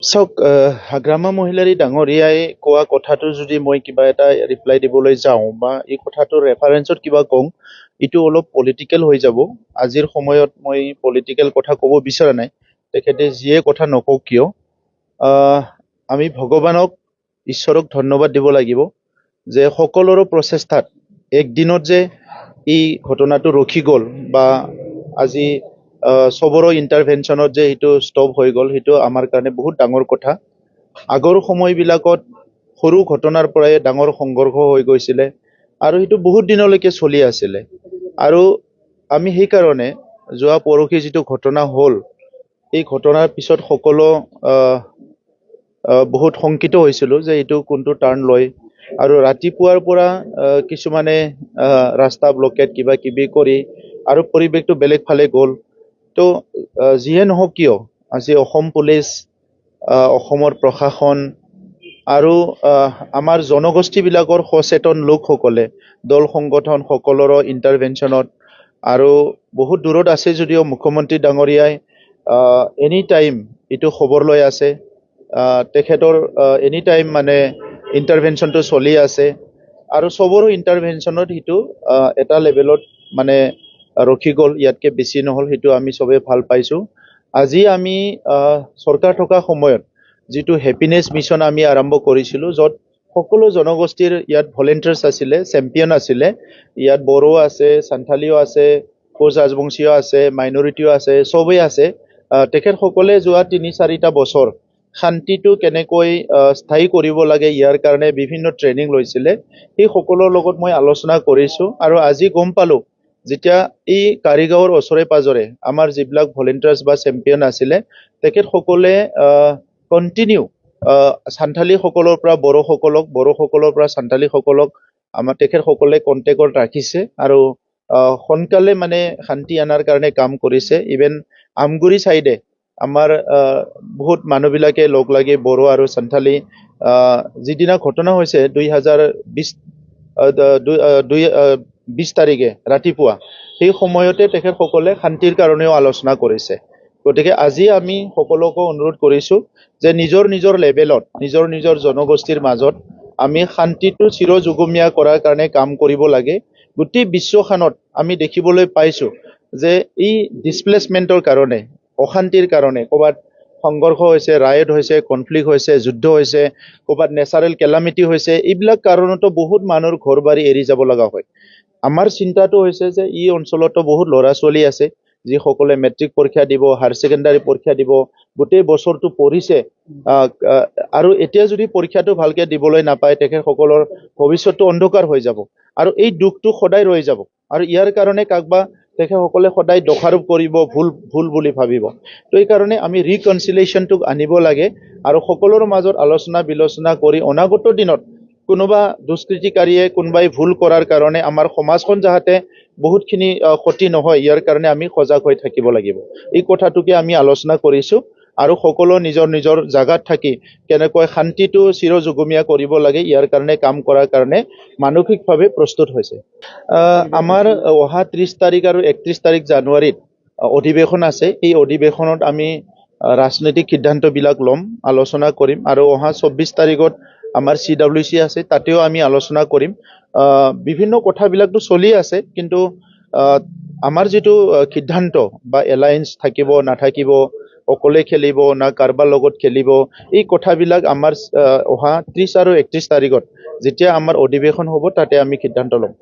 চাওক হাগ্ৰামা মহিলাৰী ডাঙৰীয়াই কোৱা কথাটো যদি মই কিবা এটা ৰিপ্লাই দিবলৈ যাওঁ বা এই কথাটোৰ ৰেফাৰেঞ্চত কিবা কওঁ, এইটো অলপ পলিটিকেল হৈ যাব। আজিৰ সময়ত মই পলিটিকেল কথা ক'ব বিচৰা নাই। তেখেতে যিয়ে কথা নকওক কিয়, আমি ভগৱানক, ঈশ্বৰক ধন্যবাদ দিব লাগিব যে সকলোৰে প্ৰচেষ্টাত একদিনত যে এই ঘটনাটো ৰখি গ'ল বা আজি চবৰে ইণ্টাৰভেনশ্যনত যে সেইটো ষ্টপ হৈ গ'ল, সেইটো আমাৰ কাৰণে বহুত ডাঙৰ কথা। আগৰ সময়বিলাকত সৰু ঘটনাৰ পৰাই ডাঙৰ সংঘৰ্ষ হৈ গৈছিলে আৰু সেইটো বহুত দিনলৈকে চলি আছিলে। আৰু আমি সেইকাৰণে যোৱা পৰহি যিটো ঘটনা হ'ল, এই ঘটনাৰ পিছত সকলো বহুত শংকিত হৈছিলোঁ যে এইটো কোনটো টাৰ্ণ লয়। আৰু ৰাতিপুৱাৰ পৰা কিছুমানে ৰাস্তা ব্লকেট কিবা কিবি কৰি আৰু পৰিৱেশটো বেলেগ ফালে গ'ল। তো যিয়ে নহওক কিয়, আজি অসম পুলিচ, অসমৰ প্ৰশাসন আৰু আমাৰ জনগোষ্ঠীবিলাকৰ সচেতন লোকসকলে দল সংগঠন সকলোৰে ইণ্টাৰভেনশ্যনত আৰু বহুত দূৰত আছে যদিও মুখ্যমন্ত্ৰী ডাঙৰীয়াই এনি টাইম এইটো খবৰ লৈ আছে। তেখেতৰ এনি টাইম মানে ইণ্টাৰভেনশ্যনটো চলি আছে আৰু চবৰো ইণ্টাৰভেনশ্যনত সেইটো এটা লেভেলত মানে ৰখি গ'ল, ইয়াতকৈ বেছি নহ'ল। সেইটো আমি চবেই ভাল পাইছোঁ। আজি আমি চৰকাৰ থকা সময়ত যিটো হেপিনেছ মিছন আমি আৰম্ভ কৰিছিলোঁ, য'ত সকলো জনগোষ্ঠীৰ ইয়াত ভলেণ্টিয়াৰ্ছ আছিলে, চেম্পিয়ন আছিলে। ইয়াত বড়ো আছে, সান্থালীও আছে, কোচ ৰাজবংশীয় আছে, মাইনৰিটিও আছে, চবেই আছে। তেখেতসকলে যোৱা ৩-৪টা বছৰ শান্তিটো কেনেকৈ স্থায়ী কৰিব লাগে ইয়াৰ কাৰণে বিভিন্ন ট্ৰেইনিং লৈছিলে। সেই সকলোৰ লগত মই আলোচনা কৰিছোঁ আৰু আজি গম পালোঁ, যেতিয়া এই কাৰিগাঁৱৰ ওচৰে পাজৰে আমাৰ যিবিলাক ভলেণ্টিয়াৰ্ছ বা চেম্পিয়ন আছিলে, তেখেতসকলে কণ্টিনিউ সান্থালীসকলৰ পৰা বড়োসকলক, বড়োসকলৰ পৰা সান্থালীসকলক আমাৰ তেখেতসকলে কণ্টেক্টত ৰাখিছে আৰু সোনকালে মানে শান্তি অনাৰ কাৰণে কাম কৰিছে। ইভেন আমগুৰি চাইডে আমাৰ বহুত মানুহবিলাকে লগ লাগি বড়ো আৰু সান্থালী যিদিনা ঘটনা হৈছে 2020 তাৰিখে ৰাতিপুৱা, সেই সময়তে তেখেতসকলে শান্তিৰ কাৰণেও আলোচনা কৰিছে। গতিকে আজি আমি সকলোকে অনুৰোধ কৰিছোঁ যে নিজৰ নিজৰ লেভেলত, নিজৰ নিজৰ জনগোষ্ঠীৰ মাজত আমি শান্তিটো চিৰযুগমীয়া কৰাৰ কাৰণে কাম কৰিব লাগে। গোটেই বিশ্বখনত আমি দেখিবলৈ পাইছোঁ যে এই ডিছপ্লেচমেণ্টৰ কাৰণে, অশান্তিৰ কাৰণে ক'ৰবাত সংঘৰ্ষ হৈছে, ৰায়ট হৈছে, কনফ্লিক্ট হৈছে, যুদ্ধ হৈছে, ক'ৰবাত নেচাৰেল কেলামিটি হৈছে, এইবিলাক কাৰণতো বহুত মানুহৰ ঘৰ বাৰী এৰি যাব লগা হয়। আমাৰ চিন্তাটো হৈছে যে এই অঞ্চলতো বহুত ল'ৰা ছোৱালী আছে যিসকলে মেট্ৰিক পৰীক্ষা দিব, হায়াৰ ছেকেণ্ডাৰী পৰীক্ষা দিব, গোটেই বছৰটো পঢ়িছে আৰু এতিয়া যদি পৰীক্ষাটো ভালকৈ দিবলৈ নাপায়, তেখেতসকলৰ ভৱিষ্যতটো অন্ধকাৰ হৈ যাব আৰু এই দুখটো সদায় ৰৈ যাব। আৰু ইয়াৰ কাৰণে কাকবা তেখেতসকলে সদায় দোষাৰোপ কৰিব, ভুল বুলি ভাবিব। তো এইকাৰণে আমি ৰিকনচিলিয়েশ্যনটোক আনিব লাগে আৰু সকলোৰে মাজত আলোচনা বিলোচনা কৰি অনাগত দিনত কোনোবা দুষ্কৃতিকাৰীয়ে কোনোবাই ভুল কৰাৰ কাৰণে আমাৰ সমাজখন যাতে বহুতখিনি ক্ষতি নহয়, ইয়াৰ কাৰণে আমি সজাগ হৈ থাকিব লাগিব। এই কথাটোকে আমি আলোচনা কৰিছোঁ আৰু সকলো নিজৰ নিজৰ জাগাত থাকি কেনেকৈ শান্তিটো চিৰযুগমীয়া কৰিব লাগে, ইয়াৰ কাৰণে কাম কৰাৰ কাৰণে মানসিকভাৱে প্ৰস্তুত হৈছে। আমাৰ অহা 30 তাৰিখ আৰু 31 তাৰিখ জানুৱাৰীত অধিৱেশন আছে। এই অধিৱেশনত আমি ৰাজনৈতিক সিদ্ধান্তবিলাক ল'ম, আলোচনা কৰিম আৰু অহা 24 তাৰিখত আমাৰ CWC আছে, তাতেও আমি আলোচনা কৰিম। বিভিন্ন কথাবিলাকতো চলি আছে, কিন্তু আমাৰ যিটো সিদ্ধান্ত বা এলায়েন্স থাকিব নাথাকিব, অকলে খেলিব না কাৰোবাৰ লগত খেলিব, এই কথাবিলাক আমাৰ অহা 30 আৰু 31 তাৰিখত যেতিয়া আমাৰ অধিৱেশন হ'ব, তাতে আমি সিদ্ধান্ত ল'ম।